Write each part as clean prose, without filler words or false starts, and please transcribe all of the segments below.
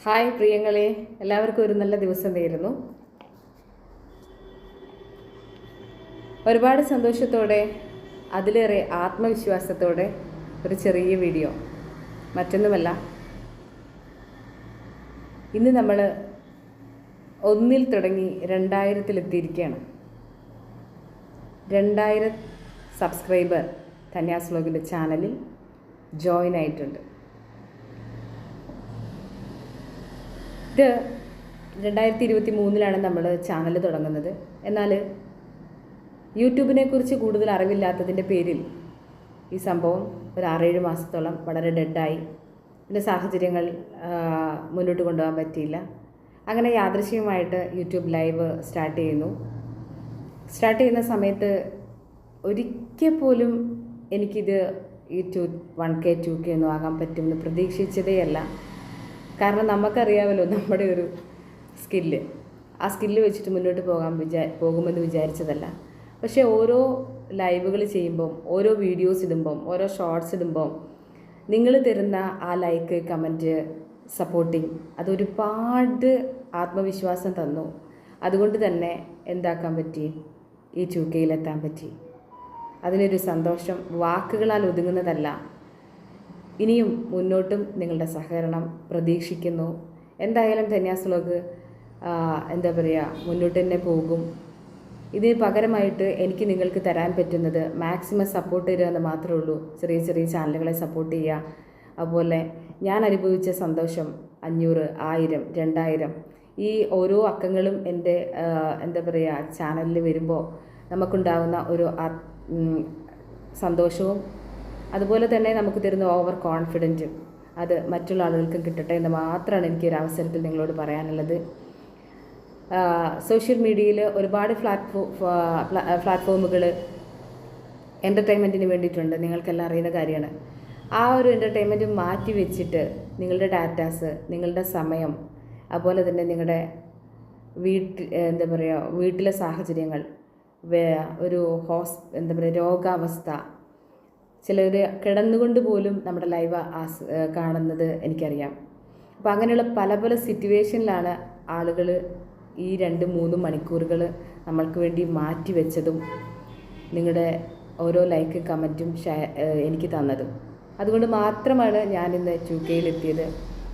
Hi പ്രിയങ്ങളെ, എല്ലാവർക്കും ഒരു നല്ല ദിവസം നേരുന്നു. ഒരുപാട് സന്തോഷത്തോടെ അതിലേറെ ആത്മവിശ്വാസത്തോടെ ഒരു ചെറിയ വീഡിയോ. മറ്റൊന്നുമല്ല, ഇന്ന് നമ്മൾ 1 തുടങ്ങി 2000 എത്തിയിരിക്കുകയാണ്. 2000 സബ്സ്ക്രൈബർ ധന്യാസ് വ്ലോഗിൻ്റെ ചാനലിൽ ജോയിൻ ആയിട്ടുണ്ട്. ഇത് 2023 നമ്മൾ ചാനൽ തുടങ്ങുന്നത്. എന്നാൽ യൂട്യൂബിനെ കുറിച്ച് കൂടുതൽ അറിവില്ലാത്തതിൻ്റെ പേരിൽ ഈ സംഭവം ഒരു 6-7 മാസത്തോളം വളരെ ഡെഡായി. ഇതിൻ്റെ സാഹചര്യങ്ങൾ മുന്നോട്ട് കൊണ്ടുപോകാൻ പറ്റിയില്ല. അങ്ങനെ യാദൃശ്ചികമായിട്ട് യൂട്യൂബ് ലൈവ് സ്റ്റാർട്ട് ചെയ്യുന്ന സമയത്ത് ഒരിക്കൽ പോലും എനിക്കിത് ഈ 1K 2K ഒന്നും ആകാൻ പറ്റുമെന്ന് പ്രതീക്ഷിച്ചതേയല്ല. കാരണം നമുക്കറിയാമല്ലോ നമ്മുടെ ഒരു സ്കില്ല്, ആ സ്കില്ല് വെച്ചിട്ട് മുന്നോട്ട് പോകുമെന്ന് വിചാരിച്ചതല്ല. പക്ഷേ ഓരോ ലൈവുകൾ ചെയ്യുമ്പം, ഓരോ വീഡിയോസ് ഇടുമ്പം, ഓരോ ഷോർട്സ് ഇടുമ്പം നിങ്ങൾ തരുന്ന ആ ലൈക്ക്, കമൻറ്റ്, സപ്പോർട്ടിങ് അതൊരുപാട് ആത്മവിശ്വാസം തന്നു. അതുകൊണ്ട് തന്നെ എന്താക്കാൻ പറ്റി, ഈ 2Kയിലെത്താൻ പറ്റി. അതിനൊരു സന്തോഷം വാക്കുകളാൽ ഒതുങ്ങുന്നതല്ല. ഇനിയും മുന്നോട്ടും നിങ്ങളുടെ സഹകരണം പ്രതീക്ഷിക്കുന്നു. എന്തായാലും ധന്യാസ് വ്ലോഗ് മുന്നോട്ട് തന്നെ പോകും. ഇതിന് പകരമായിട്ട് എനിക്ക് നിങ്ങൾക്ക് തരാൻ പറ്റുന്നത് മാക്സിമം സപ്പോർട്ട് തരിക എന്ന് മാത്രമേ ഉള്ളൂ. ചെറിയ ചെറിയ ചാനലുകളെ സപ്പോർട്ട് ചെയ്യുക. അതുപോലെ ഞാൻ അനുഭവിച്ച സന്തോഷം 500, 1000, 2000 ഈ ഓരോ അക്കങ്ങളും എൻ്റെ ചാനലിൽ വരുമ്പോൾ നമുക്കുണ്ടാകുന്ന ഒരു സന്തോഷവും അതുപോലെ തന്നെ നമുക്ക് തരുന്ന ഓവർ കോൺഫിഡൻറ്റ് അത് മറ്റുള്ള ആളുകൾക്കും കിട്ടട്ടെ എന്ന് മാത്രമാണ് എനിക്കൊരു അവസരത്തിൽ നിങ്ങളോട് പറയാനുള്ളത്. സോഷ്യൽ മീഡിയയിൽ ഒരുപാട് പ്ലാറ്റ്ഫോമുകൾ എൻ്റർടൈൻമെൻറ്റിന് വേണ്ടിയിട്ടുണ്ട്. നിങ്ങൾക്കെല്ലാം അറിയുന്ന കാര്യമാണ്. ആ ഒരു എൻ്റർടൈൻമെൻറ്റ് മാറ്റി വെച്ചിട്ട് നിങ്ങളുടെ ഡാറ്റാസ്, നിങ്ങളുടെ സമയം, അതുപോലെ തന്നെ നിങ്ങളുടെ വീട്ടിലെ സാഹചര്യങ്ങൾ, ഒരു രോഗാവസ്ഥ, ചിലർ കിടന്നുകൊണ്ട് പോലും നമ്മുടെ ലൈവ് കാണുന്നത് എനിക്കറിയാം. അപ്പോൾ അങ്ങനെയുള്ള പല പല സിറ്റുവേഷനിലാണ് ആളുകൾ ഈ 2-3 മണിക്കൂറുകൾ നമ്മൾക്ക് വേണ്ടി മാറ്റി വെച്ചതും നിങ്ങളുടെ ഓരോ ലൈക്ക്, കമൻറ്റും എനിക്ക് തന്നതും. അതുകൊണ്ട് മാത്രമാണ് ഞാനിന്ന് 2Kയിലെത്തിയത്.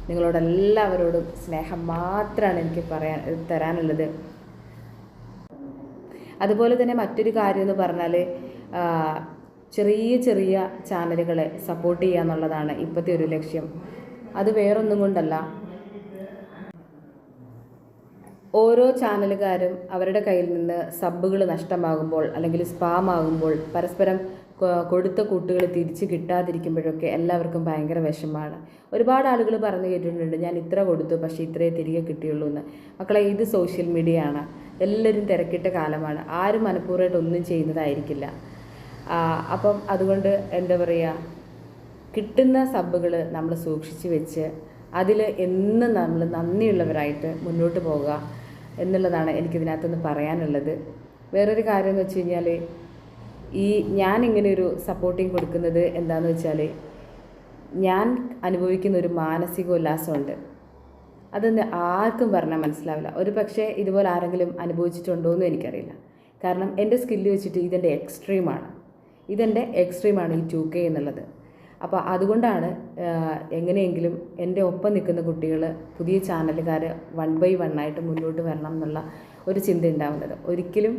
നിങ്ങളോടെല്ലാവരോടും സ്നേഹം മാത്രമാണ് എനിക്ക് തരാനുള്ളത്. അതുപോലെ തന്നെ മറ്റൊരു കാര്യം എന്ന് പറഞ്ഞാൽ ചെറിയ ചെറിയ ചാനലുകളെ സപ്പോർട്ട് ചെയ്യുക എന്നുള്ളതാണ് ഇപ്പോഴത്തെ ഒരു ലക്ഷ്യം. അത് വേറൊന്നും കൊണ്ടല്ല, ഓരോ ചാനലുകാരും അവരുടെ കയ്യിൽ നിന്ന് സബ്ബുകൾ നഷ്ടമാകുമ്പോൾ അല്ലെങ്കിൽ സ്പാം ആകുമ്പോൾ പരസ്പരം കൊടുത്ത കൂട്ടുകൾ തിരിച്ച് കിട്ടാതിരിക്കുമ്പോഴൊക്കെ എല്ലാവർക്കും ഭയങ്കര വിഷമമാണ്. ഒരുപാട് ആളുകൾ പറഞ്ഞു കേട്ടിട്ടുണ്ട്, ഞാൻ ഇത്ര കൊടുത്തു പക്ഷേ ഇത്രയേ തിരികെ കിട്ടിയുള്ളൂ എന്ന്. മക്കളെ, ഇത് സോഷ്യൽ മീഡിയ ആണ്. എല്ലാവരും തിരക്കിട്ട കാലമാണ്. ആരും മനഃപൂർവ്വമായിട്ട് ഒന്നും ചെയ്യുന്നതായിരിക്കില്ല. അപ്പം അതുകൊണ്ട് കിട്ടുന്ന സബ്ബുകൾ നമ്മൾ സൂക്ഷിച്ച് വെച്ച് അതിൽ എന്നും നമ്മൾ നന്ദിയുള്ളവരായിട്ട് മുന്നോട്ട് പോകുക എന്നുള്ളതാണ് എനിക്കിതിനകത്തുനിന്ന് പറയാനുള്ളത്. വേറൊരു കാര്യം എന്ന് വെച്ച് കഴിഞ്ഞാൽ, ഞാനിങ്ങനെ ഒരു സപ്പോർട്ടിങ് കൊടുക്കുന്നത് എന്താണെന്ന് വെച്ചാൽ, ഞാൻ അനുഭവിക്കുന്ന ഒരു മാനസിക ഉല്ലാസമുണ്ട്. അതൊന്ന് ആർക്കും പറഞ്ഞാൽ മനസ്സിലാവില്ല. ഒരു പക്ഷേ ഇതുപോലെ ആരെങ്കിലും അനുഭവിച്ചിട്ടുണ്ടോ എന്നും എനിക്കറിയില്ല. കാരണം എൻ്റെ സ്കില്ല് വെച്ചിട്ട് ഇതെൻ്റെ എക്സ്ട്രീമാണ് ഈ 2K എന്നുള്ളത്. അപ്പോൾ അതുകൊണ്ടാണ് എങ്ങനെയെങ്കിലും എൻ്റെ ഒപ്പം നിൽക്കുന്ന കുട്ടികൾ, പുതിയ ചാനലുകാർ 1 by 1 ആയിട്ട് മുന്നോട്ട് വരണം എന്നുള്ള ഒരു ചിന്ത ഉണ്ടാവുന്നത്. ഒരിക്കലും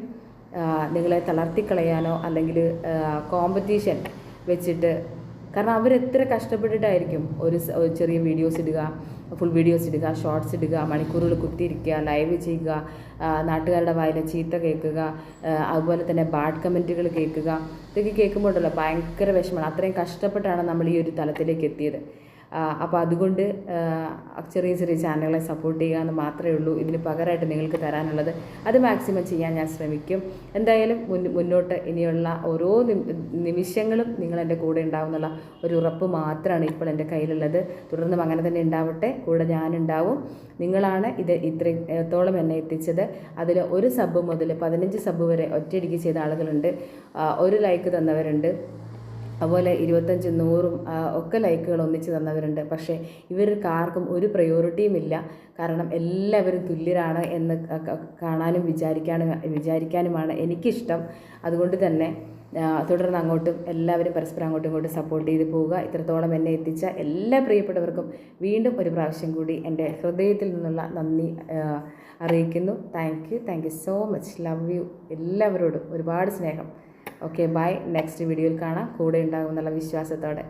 നിങ്ങളെ തളർത്തിക്കളയാനോ അല്ലെങ്കിൽ കോമ്പറ്റീഷൻ വെച്ചിട്ട്, കാരണം അവരെത്ര കഷ്ടപ്പെട്ടിട്ടായിരിക്കും ഒരു ചെറിയ വീഡിയോസ് ഇടുക, ഫുൾ വീഡിയോസ് ഇടുക, ഷോർട്സ് ഇടുക, മണിക്കൂറുകൾ കുത്തിയിരിക്കുക, ലൈവ് ചെയ്യുക, നാട്ടുകാരുടെ വായിലെ ചീത്ത കേൾക്കുക, അതുപോലെ തന്നെ ബാഡ് കമൻറ്റുകൾ കേൾക്കുക. ഇതൊക്കെ കേൾക്കുമ്പോഴല്ലോ ഭയങ്കര വിഷമമാണ്. അത്രയും കഷ്ടപ്പെട്ടാണ് നമ്മൾ ഈ ഒരു തലത്തിലേക്ക് എത്തിയത്. അപ്പോൾ അതുകൊണ്ട് ചെറിയ ചെറിയ ചാനലുകളെ സപ്പോർട്ട് ചെയ്യുക എന്ന് മാത്രമേ ഉള്ളൂ ഇതിന് പകരമായിട്ട് നിങ്ങൾക്ക് തരാനുള്ളത്. അത് മാക്സിമം ചെയ്യാൻ ഞാൻ ശ്രമിക്കും. എന്തായാലും മുന്നോട്ട് ഇനിയുള്ള ഓരോ നിമിഷങ്ങളും നിങ്ങൾ എൻ്റെ കൂടെ ഉണ്ടാവുമെന്നുള്ള ഒരു ഉറപ്പ് മാത്രമാണ് ഇപ്പോൾ എൻ്റെ കയ്യിലുള്ളത്. തുടർന്നും അങ്ങനെ തന്നെ ഉണ്ടാവട്ടെ. കൂടെ ഞാനുണ്ടാവും. നിങ്ങളാണ് ഇത് ഇത്രത്തോളം എന്നെ എത്തിച്ചത്. അതിൽ 1 സബ് മുതൽ 15 സബ് വരെ ഒറ്റയടിക്ക് ചെയ്ത ആളുകളുണ്ട്. 1 ലൈക്ക് തന്നവരുണ്ട്. അതുപോലെ 25, 100 ഒക്കെ ലൈക്കുകൾ ഒന്നിച്ച് തന്നവരുണ്ട്. പക്ഷേ ഇവർക്ക് ആർക്കും ഒരു പ്രയോറിറ്റിയും ഇല്ല. കാരണം എല്ലാവരും തുല്യരാണ് എന്ന് കാണാനും വിചാരിക്കാനുമാണ് എനിക്കിഷ്ടം. അതുകൊണ്ട് തന്നെ തുടർന്ന് അങ്ങോട്ടും എല്ലാവരും പരസ്പരം അങ്ങോട്ടും ഇങ്ങോട്ടും സപ്പോർട്ട് ചെയ്ത് പോവുക. ഇത്രത്തോളം എന്നെ എത്തിച്ച എല്ലാ പ്രിയപ്പെട്ടവർക്കും വീണ്ടും ഒരു പ്രാവശ്യം കൂടി എൻ്റെ ഹൃദയത്തിൽ നിന്നുള്ള നന്ദി അറിയിക്കുന്നു. Thank you so much. Love you. എല്ലാവരോടും ഒരുപാട് സ്നേഹം. Okay, by. നെക്സ്റ്റ് വീഡിയോയിൽ കാണാം. കൂടെ ഉണ്ടാകുമെന്നുള്ള വിശ്വാസത്തോടെ.